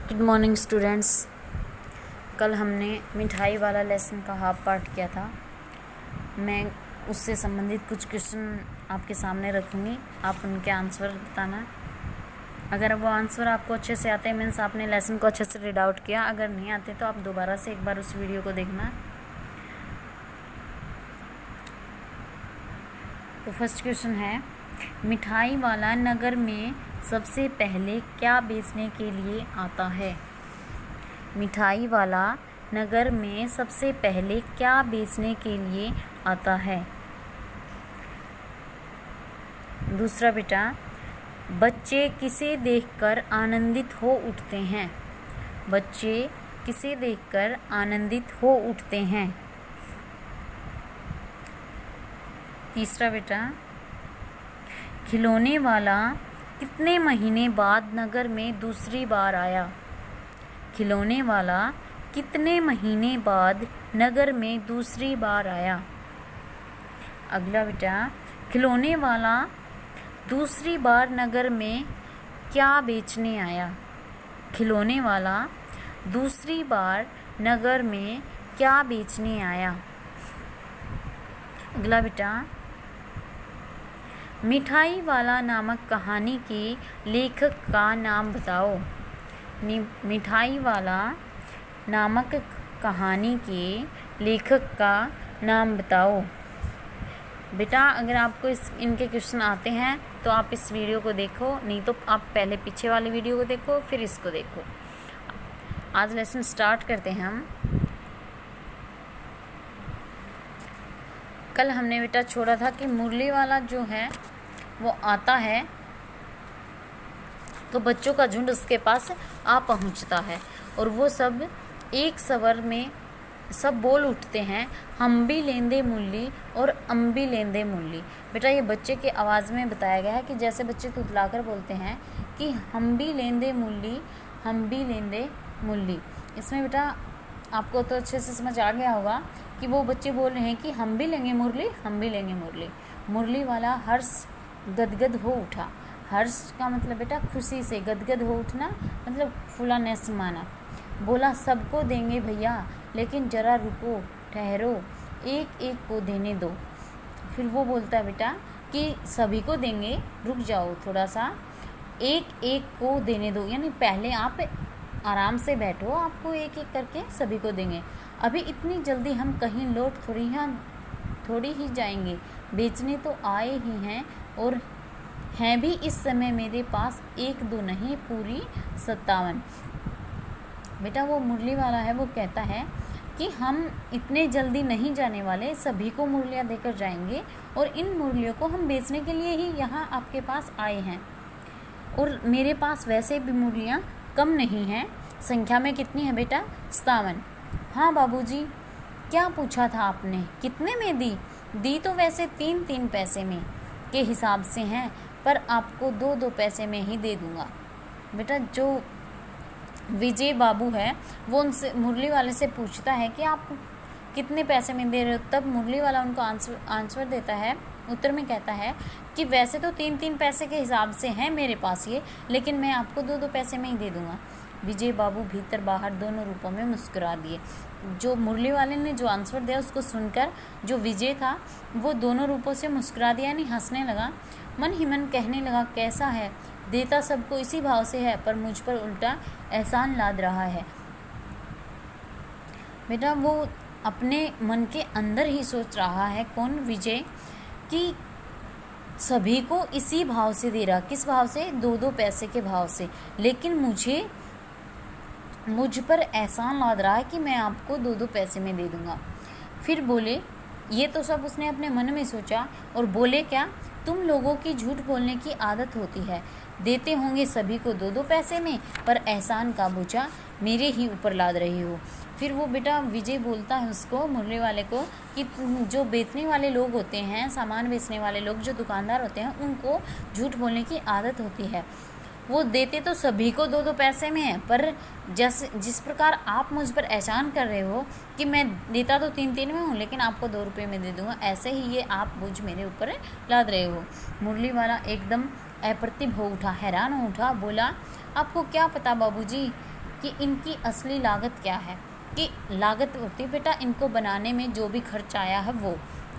Good morning students. कल हमने मिठाई वाला लेसन का हाफ पार्ट किया था। मैं उससे संबंधित कुछ क्वेश्चन आपके सामने रखूँगी, आप उनके आंसर बताना। अगर वो आंसर आपको अच्छे से आते हैं मीन्स आपने लेसन को अच्छे से रीड आउट किया, अगर नहीं आते तो आप दोबारा से एक बार उस वीडियो को देखना। तो फर्स्ट क्वेश्चन है, मिठाई वाला नगर में सबसे पहले क्या बेचने के लिए आता है? मिठाई वाला नगर में सबसे पहले क्या बेचने के लिए आता है? दूसरा बेटा, बच्चे किसे देखकर आनंदित हो उठते हैं? बच्चे किसे देखकर आनंदित हो उठते हैं? तीसरा बेटा, खिलौने वाला कितने महीने बाद नगर में दूसरी बार आया? खिलौने वाला कितने महीने बाद नगर में दूसरी बार आया? अगला बेटा, खिलौने वाला दूसरी बार नगर में क्या बेचने आया? खिलौने वाला दूसरी बार नगर में क्या बेचने आया? अगला बेटा, मिठाई वाला नामक कहानी के लेखक का नाम बताओ। मिठाई वाला नामक कहानी के लेखक का नाम बताओ। बेटा अगर आपको इनके क्वेश्चन आते हैं तो आप इस वीडियो को देखो, नहीं तो आप पहले पीछे वाली वीडियो को देखो फिर इसको देखो। आज लेसन स्टार्ट करते हैं हम। कल हमने बेटा छोड़ा था कि मुरली वाला जो है वो आता है तो बच्चों का झुंड उसके पास आ पहुंचता है और वो सब एक स्वर में सब बोल उठते हैं, हम भी लेंदे मुरली और अम भी लेंदे मुरली। बेटा ये बच्चे की आवाज़ में बताया गया है कि जैसे बच्चे तुतलाकर बोलते हैं कि हम भी लेंदे मुरली, हम भी लेंदे मुरली। इसमें बेटा आपको तो अच्छे से समझ आ गया होगा कि वो बच्चे बोल रहे हैं कि हम भी लेंगे मुरली, हम भी लेंगे मुरली। मुरली वाला हर्ष गदगद हो उठा। हर्ष का मतलब बेटा खुशी से, गदगद हो उठना मतलब फूला न समाना। बोला सबको देंगे भैया, लेकिन ज़रा रुको ठहरो, एक एक को देने दो। फिर वो बोलता है बेटा कि सभी को देंगे, रुक जाओ थोड़ा सा, एक एक को देने दो। यानी पहले आप आराम से बैठो, आपको एक एक करके सभी को देंगे। अभी इतनी जल्दी हम कहीं लौट थोड़ी ही जाएंगे, बेचने तो आए ही हैं और हैं भी इस समय मेरे पास एक दो नहीं पूरी 57। बेटा वो मुरली वाला है वो कहता है कि हम इतने जल्दी नहीं जाने वाले, सभी को मुरलियाँ देकर जाएंगे और इन मुरलियों को हम बेचने के लिए ही यहाँ आपके पास आए हैं और मेरे पास वैसे भी मुरलियाँ कम नहीं हैं। संख्या में कितनी है बेटा? 57। हाँ बाबूजी, क्या पूछा था आपने? कितने में दी? दी तो वैसे 3-3 पैसे में के हिसाब से हैं, पर आपको 2-2 पैसे में ही दे दूँगा। बेटा जो विजय बाबू है वो उनसे मुरली वाले से पूछता है कि आप कितने पैसे में दे रहे हो। तब मुरली वाला उनको आंसर देता है, उत्तर में कहता है कि वैसे तो 3-3 पैसे के हिसाब से हैं मेरे पास ये, लेकिन मैं आपको 2-2 पैसे में ही दे दूँगा। विजय बाबू भीतर बाहर दोनों रूपों में मुस्कुरा दिए। जो मुरली वाले ने जो आंसर दिया उसको सुनकर जो विजय था वो दोनों रूपों से मुस्कुरा दिया, यानी हंसने लगा। मन ही मन कहने लगा, कैसा है, देता सबको इसी भाव से है, पर मुझ पर उल्टा एहसान लाद रहा है। बेटा वो अपने मन के अंदर ही सोच रहा है, कौन? विजय, कि सभी को इसी भाव से दे रहा। किस भाव से? 2-2 पैसे के भाव से, लेकिन मुझ पर एहसान लाद रहा है कि मैं आपको 2-2 पैसे में दे दूँगा। फिर बोले, ये तो सब उसने अपने मन में सोचा और बोले क्या? तुम लोगों की झूठ बोलने की आदत होती है, देते होंगे सभी को 2-2 पैसे में, पर एहसान का बोझा मेरे ही ऊपर लाद रही हो। फिर वो बेटा विजय बोलता है उसको, मुरली वाले को, कि जो बेचने वाले लोग होते हैं, सामान बेचने वाले लोग, जो दुकानदार होते हैं, उनको झूठ बोलने की आदत होती है। वो देते तो सभी को 2-2 पैसे में है, पर जिस प्रकार आप मुझ पर एहसान कर रहे हो कि मैं देता तो 3-3 में हूँ लेकिन आपको 2 रुपये में दे दूँगा, ऐसे ही ये आप बोझ मेरे ऊपर लाद रहे हो। मुरली वाला एकदम अप्रतिभ हो उठा, हैरान हो उठा, बोला, आपको क्या पता बाबूजी कि इनकी असली लागत क्या है। कि लागत होती है बेटा इनको बनाने में जो भी खर्च आया है वो,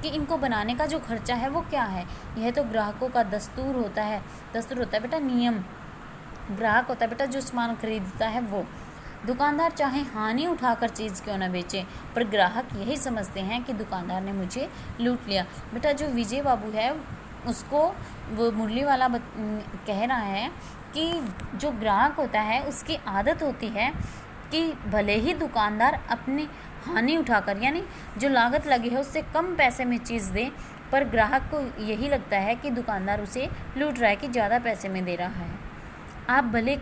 कि इनको बनाने का जो खर्चा है वो क्या है। यह तो ग्राहकों का दस्तूर होता है बेटा, नियम। ग्राहक होता है बेटा जो सामान खरीदता है वो। दुकानदार चाहे हानि उठाकर चीज़ क्यों ना बेचे, पर ग्राहक यही समझते हैं कि दुकानदार ने मुझे लूट लिया। बेटा जो विजय बाबू है उसको वो मुरली वाला कह रहा है कि जो ग्राहक होता है उसकी आदत होती है कि भले ही दुकानदार अपनी हानि उठाकर, यानी जो लागत लगी है उससे कम पैसे में चीज़ दे, पर ग्राहक को यही लगता है कि दुकानदार उसे लूट रहा है, कि ज़्यादा पैसे में दे रहा है। आप भले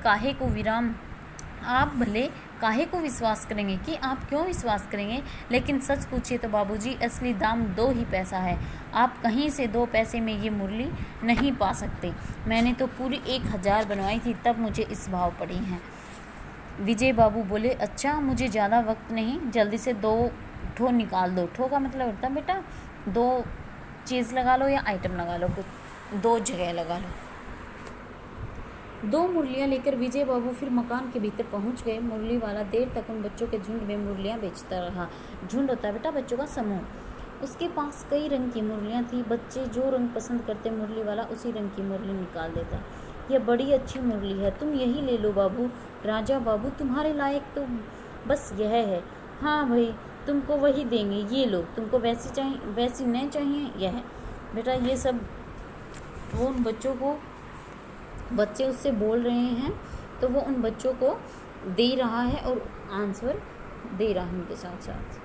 काहे को विश्वास करेंगे, कि आप क्यों विश्वास करेंगे। लेकिन सच पूछिए तो बाबूजी असली दाम 2 ही पैसा है। आप कहीं से 2 पैसे में ये मुरली नहीं पा सकते। मैंने तो पूरी 1000 बनवाई थी तब मुझे इस भाव पड़ी हैं। विजय बाबू बोले, अच्छा मुझे ज़्यादा वक्त नहीं, जल्दी से 2 ठो निकाल दो। ठो का मतलब होता है बेटा 2 चीज़ लगा लो या आइटम लगा लो, 2 जगह लगा लो। 2 मुरलियाँ लेकर विजय बाबू फिर मकान के भीतर पहुंच गए। मुरली वाला देर तक उन बच्चों के झुंड में मुरलियाँ बेचता रहा। झुंड होता है बेटा बच्चों का समूह। उसके पास कई रंग की मुरलियाँ थी। बच्चे जो रंग पसंद करते मुरली वाला उसी रंग की मुरली निकाल देता। यह बड़ी अच्छी मुरली है, तुम यही ले लो बाबू। राजा बाबू तुम्हारे लायक तो बस यह है। हाँ भाई तुमको वही देंगे, ये लो। तुमको वैसी चाहिए, वैसी नहीं चाहिए, यह बेटा। ये सब वो उन बच्चों को, बच्चे उससे बोल रहे हैं तो वो उन बच्चों को दे रहा है और आंसर दे रहा है उनके साथ साथ।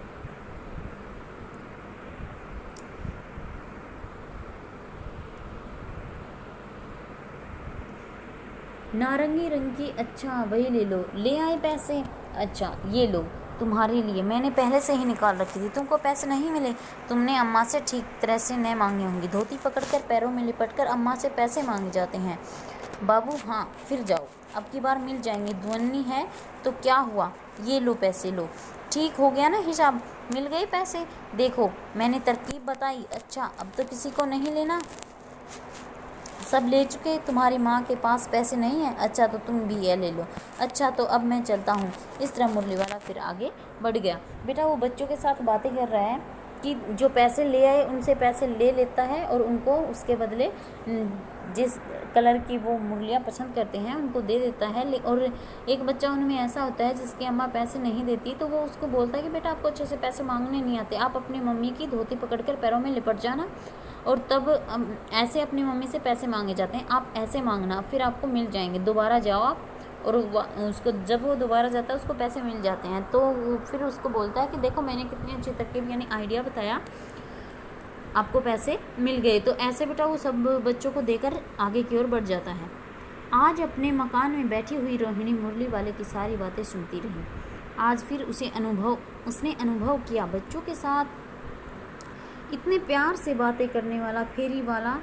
नारंगी रंग की, अच्छा वही ले लो। ले आए पैसे, अच्छा ये लो तुम्हारे लिए, मैंने पहले से ही निकाल रखी थी। तुमको पैसे नहीं मिले, तुमने अम्मा से ठीक तरह से नहीं मांगी होंगी। धोती पकड़कर पैरों में लिपटकर अम्मा से पैसे मांगे जाते हैं बाबू। हाँ फिर जाओ, अब की बार मिल जाएंगे। ध्वनि है तो क्या हुआ, ये लो पैसे लो। ठीक हो गया ना हिसाब, मिल गए पैसे। देखो मैंने तरकीब बताई। अच्छा अब तो किसी को नहीं लेना, सब ले चुके। तुम्हारी माँ के पास पैसे नहीं हैं, अच्छा तो तुम भी ये ले लो। अच्छा तो अब मैं चलता हूँ। इस तरह मुरली वाला फिर आगे बढ़ गया। बेटा वो बच्चों के साथ बातें कर रहा है कि जो पैसे ले आए उनसे पैसे ले लेता है और उनको उसके बदले जिस कलर की वो मुरलियाँ पसंद करते हैं उनको दे देता है। और एक बच्चा उनमें ऐसा होता है जिसकी अम्मा पैसे नहीं देती, तो वो उसको बोलता है कि बेटा आपको अच्छे से पैसे मांगने नहीं आते, आप अपनी मम्मी की धोती पकड़कर पैरों में लिपट जाना और तब ऐसे अपनी मम्मी से पैसे मांगे जाते हैं। आप ऐसे मांगना, फिर आपको मिल जाएंगे। दोबारा जाओ आप, और उसको जब वो दोबारा जाता है उसको पैसे मिल जाते हैं। तो फिर उसको बोलता है कि देखो मैंने कितनी अच्छी तरकीब यानी आइडिया बताया, आपको पैसे मिल गए। तो ऐसे बेटा वो सब बच्चों को देकर आगे की ओर बढ़ जाता है। आज अपने मकान में बैठी हुई रोहिणी मुरली वाले की सारी बातें सुनती रही। आज फिर उसने अनुभव किया बच्चों के साथ इतने प्यार से बातें करने वाला फेरी वाला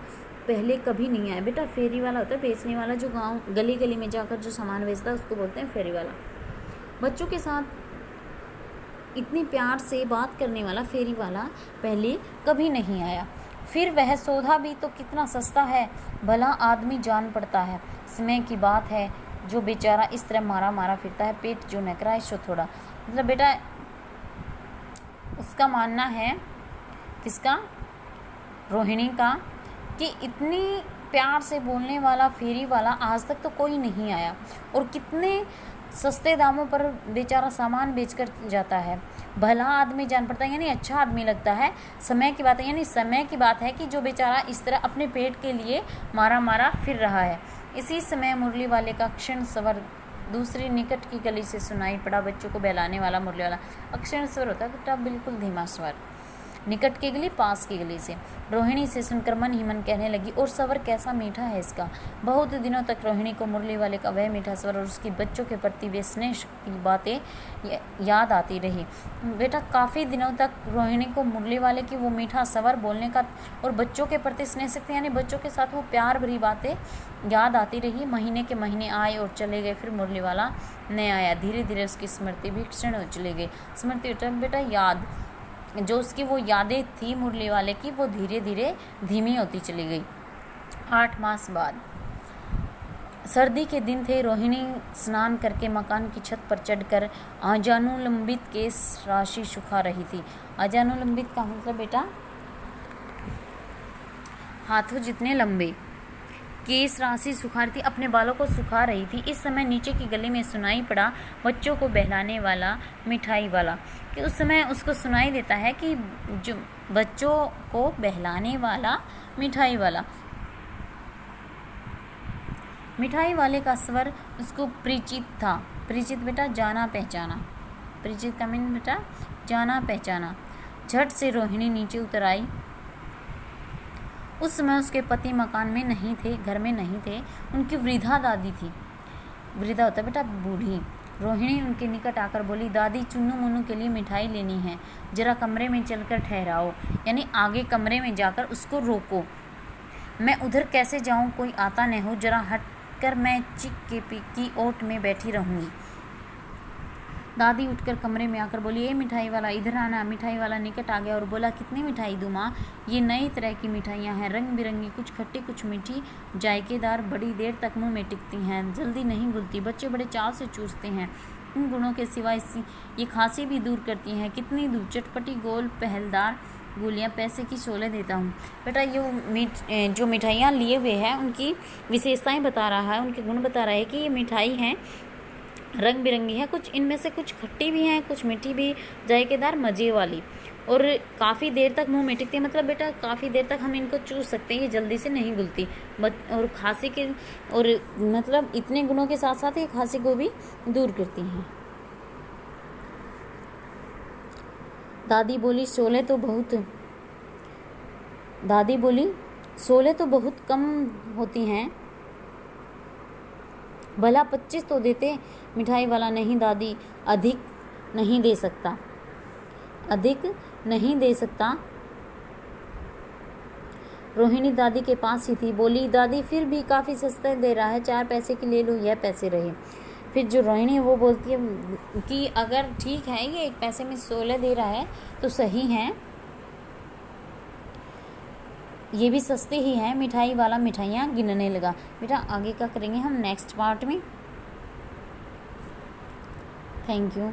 पहले कभी नहीं आया। बेटा फेरी वाला होता है बेचने वाला, जो गांव गली गली में जाकर जो सामान बेचता है उसको बोलते हैं फेरी वाला। बच्चों के साथ इतनी प्यार से बात करने वाला फेरी वाला पहले कभी नहीं आया। फिर वह सौदा भी तो कितना सस्ता है, भला आदमी जान पड़ता है। समय की बात है जो बेचारा इस तरह मारा मारा फिरता है, पेट जो नकरा है सो थोड़ा। मतलब बेटा उसका मानना है, किसका, रोहिणी का, कि इतनी प्यार से बोलने वाला फेरी वाला आज तक तो कोई नहीं आया। और कितने सस्ते दामों पर बेचारा सामान बेचकर जाता है, भला आदमी जान पड़ता है यानी अच्छा आदमी लगता है। समय की बात है, यानी समय की बात है कि जो बेचारा इस तरह अपने पेट के लिए मारा मारा फिर रहा है। इसी समय मुरली वाले का क्षण स्वर दूसरी निकट की गली से सुनाई पड़ा। बच्चों को बहलाने वाला मुरली वाला अक्षण स्वर होता है तो बिल्कुल धीमा स्वर। निकट की गली, पास की गली से। रोहिणी से सुनकर मन ही मन कहने लगी, और स्वर कैसा मीठा है इसका। बहुत दिनों तक रोहिणी को मुरली वाले का वह मीठा स्वर और उसकी बच्चों के प्रति वे स्नेह की बातें याद आती रही। बेटा काफ़ी दिनों तक रोहिणी को मुरली वाले की वो मीठा स्वर बोलने का और बच्चों के प्रति स्नेह शक्ति यानी बच्चों के साथ वो प्यार भरी बातें याद आती रही। महीने के महीने आए और चले गए, फिर मुरली वाला नहीं आया। धीरे धीरे उसकी स्मृति भी क्षीण हो चली गई। स्मृति बेटा याद, जो उसकी वो यादें थी मुरली वाले की, वो धीरे धीरे धीमी होती चली गई। 8 मास बाद सर्दी के दिन थे। रोहिणी स्नान करके मकान की छत पर चढ़कर आजानुलंबित केस राशि सुखा रही थी। आजानुलंबित का मतलब बेटा हाथों जितने लंबे केस राशि सुखा रही थी, अपने बालों को सुखा रही थी। इस समय नीचे की गली में सुनाई पड़ा बच्चों को बहलाने वाला मिठाई वाला, कि उस समय उसको सुनाई देता है कि जो बच्चों को बहलाने वाला मिठाई वाला, मिठाई वाले का स्वर उसको परिचित था। परिचित बेटा जाना पहचाना, परिचित का मीन बेटा जाना पहचाना। झट से रोहिणी नीचे उतर आई। उस समय उसके पति मकान में नहीं थे, घर में नहीं थे। उनकी वृद्धा दादी थी। वृद्धा होता बेटा बूढ़ी। रोहिणी उनके निकट आकर बोली, दादी चुन्नू मुन्नू के लिए मिठाई लेनी है, जरा कमरे में चलकर ठहराओ, यानी आगे कमरे में जाकर उसको रोको। मैं उधर कैसे जाऊं, कोई आता न हो, जरा हटकर मैं चिक की ओट में बैठी रहूंगी। दादी उठकर कमरे में आकर बोली, ए मिठाई वाला इधर आना। मिठाई वाला निकट आ गया और बोला, कितनी मिठाई दूँ माँ? ये नई तरह की मिठाइयाँ हैं, रंग बिरंगी, कुछ खट्टी कुछ मीठी, जायकेदार, बड़ी देर तक मुंह में टिकती हैं, जल्दी नहीं घुलती, बच्चे बड़े चाव से चूसते हैं। इन गुणों के सिवा ये खांसी भी दूर करती हैं। कितनी दूर, चटपटी गोल पहलदार गोलियाँ, पैसे की 16 देता हूँ। बेटा ये जो मिठाइयाँ लिए हुए हैं उनकी विशेषताएँ बता रहा है, उनके गुण बता रहा है कि ये मिठाई हैं रंग बिरंगी है, कुछ इनमें से कुछ खट्टी भी हैं, कुछ मीठी भी, जायकेदार, मज़े वाली, और काफ़ी देर तक मुंह में टिकती है। मतलब बेटा काफ़ी देर तक हम इनको चूस सकते हैं, ये जल्दी से नहीं घुलती। और खांसी के और मतलब इतने गुणों के साथ साथ ये खांसी को भी दूर करती हैं। दादी बोली 16 तो बहुत कम होती हैं, भला 25 तो देते। मिठाई वाला, नहीं दादी, अधिक नहीं दे सकता, अधिक नहीं दे सकता। रोहिणी दादी के पास ही थी। बोली, दादी फिर भी काफ़ी सस्ता दे रहा है, 4 पैसे की ले लो, यह पैसे रहे। फिर जो रोहिणी है वो बोलती है कि अगर ठीक है ये 1 पैसे में 16 दे रहा है तो सही है, ये भी सस्ते ही हैं। मिठाई वाला मिठाइयाँ गिनने लगा। बेटा आगे का करेंगे हम नेक्स्ट पार्ट में। Thank you.